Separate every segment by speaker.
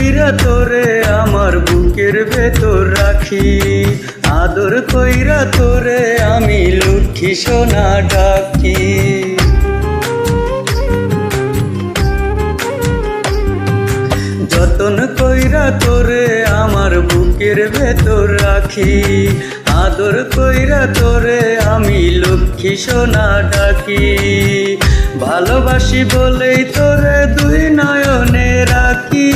Speaker 1: কইরা তোরে আমার বুকের ভেতর রাখি, আদর কইরা তোরে আমি লক্ষ্মী সোনা ডাকি। যতন কইরা তোরে আমার বুকের ভেতর রাখি, আদর কইরা তোরে আমি লক্ষ্মী সোনা ডাকি। ভালোবাসি বলেই তোরে দুই নয়নে রাখি,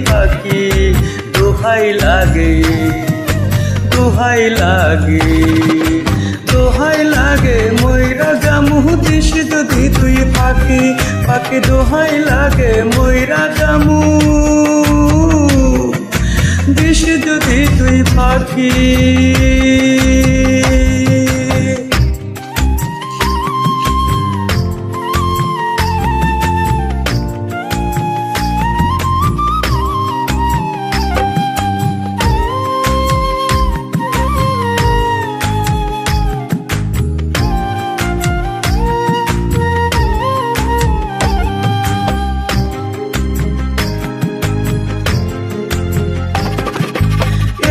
Speaker 1: পাখি দোহাই লাগে, দোহাই লাগে, দোহাই লাগে ময়রা জামু দিস যদি তুই পাখি, পাখি দোহাই লাগে ময়রা জামু দিস যদি তুই পাখি।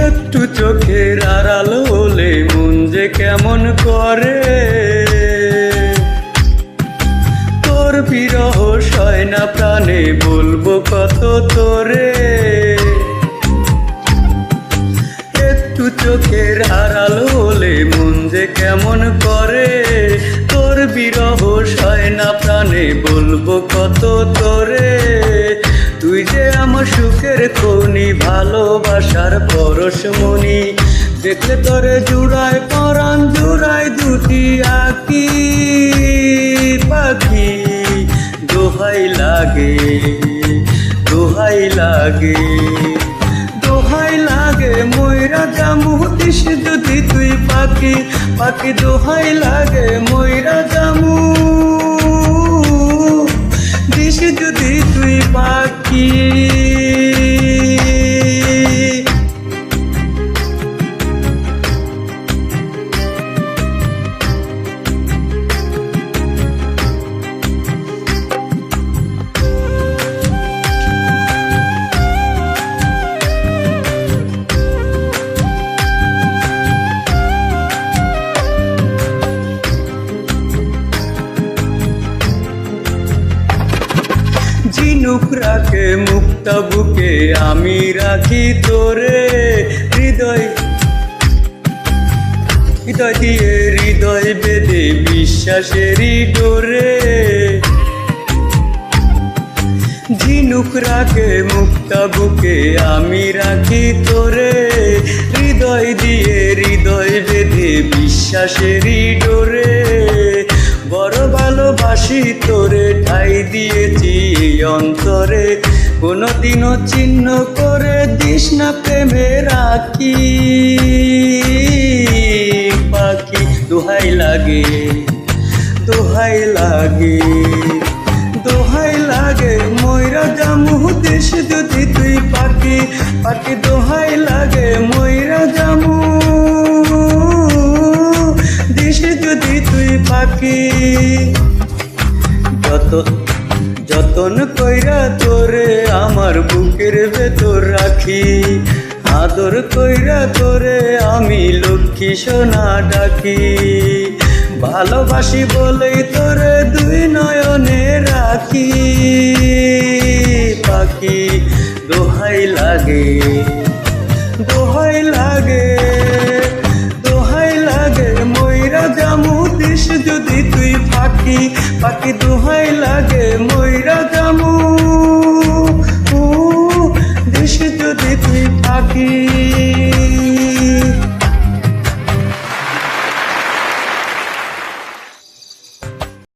Speaker 1: একটু চোখের আড়াল হলে মন যে কেমন করে, তোর বিরহ সয় না প্রাণে বলবো কত তোরে। একটু চোখের আড়াল হলে মন যে কেমন করে, তোর বিরহ সয় না প্রাণে বলবো কত তোরে। তুই যে আমার সুখের খনি, ভালোবাসার পরশমণি, দেখলে তোরে জুড়ায় পরাণ জুড়ায় দুটি আঁকি, পাখি দোহাই লাগে, দোহাই লাগে, দোহাই লাগে ময়রা জামু দিস যদি তুই পাখি, পাখি দোহাই লাগে ময়রা জামু দিস যদি তুই পাখি। ঝিনুক রাখে মুক্তা বুকে আমি রাখি তোরে, হৃদয় হৃদয় দিয়ে হৃদয় বেঁধে বিশ্বাসেরই ডোরে। ঝিনুক রাখে মুক্তা বুকে আমি রাখি তোরে, হৃদয় দিয়ে হৃদয় বেঁধে বিশ্বাসেরই ডোরে। বড় ভালোবাসি তোরে ঠাই দিয়েছি অন্তরে, কোনোদিনও চিহ্ন করে দিস না প্রেমে রাখি, পাখি দোহাই লাগে, দোহাই লাগে, দোহাই লাগে ময়রা জামু দিস যদি তুই পাখি, পাখি দোহাই লাগে ময়রা জামু দিস যদি তুই পাখি। যতন কইরা তোরে আমার বুকের ভেতর রাখি, আদর কইরা তোরে আমি লক্ষ্মী সোনা ডাকি। ভালোবাসি বলেই তোরে দুই নয়নে রাখি, পাখি দোহাই লাগে, দোহাই লাগে, দোহাই লাগে ময়রা জামু দিস যদি তুই পাখি, পাখি দোহাই লাগে ময়রা জামু দিস যদি তুই পাখি।